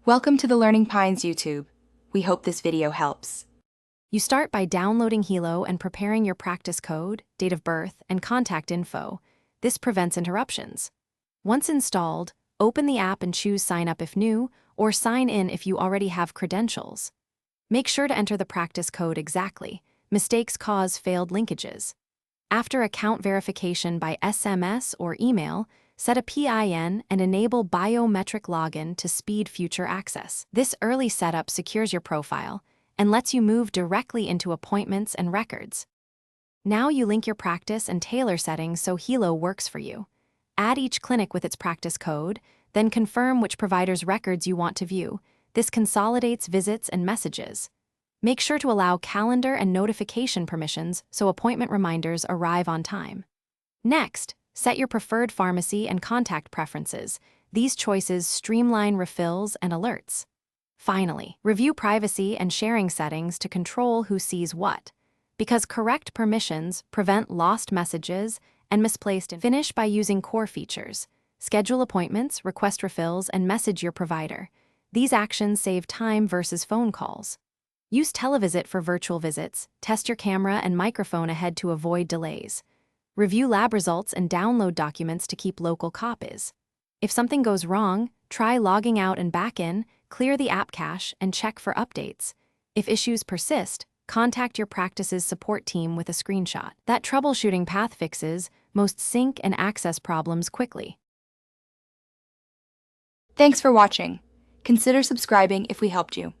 Welcome to the Learning Pines YouTube. We hope this video helps. You start by downloading Healow and preparing your practice code, date of birth, and contact info. This prevents interruptions. Once installed, open the app and choose Sign Up if new, or Sign In if you already have credentials. Make sure to enter the practice code exactly. Mistakes cause failed linkages. After account verification by SMS or email, set a PIN and enable biometric login to speed future access. This early setup secures your profile and lets you move directly into appointments and records. Now you link your practice and tailor settings so Healow works for you. Add each clinic with its practice code, then confirm which provider's records you want to view. This consolidates visits and messages. Make sure to allow calendar and notification permissions so appointment reminders arrive on time. Next, set your preferred pharmacy and contact preferences. These choices streamline refills and alerts. Finally, review privacy and sharing settings to control who sees what, because correct permissions prevent lost messages and misplaced info. Finish by using core features. Schedule appointments, request refills, and message your provider. These actions save time versus phone calls. Use televisit for virtual visits. Test your camera and microphone ahead to avoid delays. Review lab results and download documents to keep local copies. If something goes wrong, try logging out and back in, clear the app cache, and check for updates. If issues persist, contact your practice's support team with a screenshot. That troubleshooting path fixes most sync and access problems quickly. Thanks for watching. Consider subscribing if we helped you.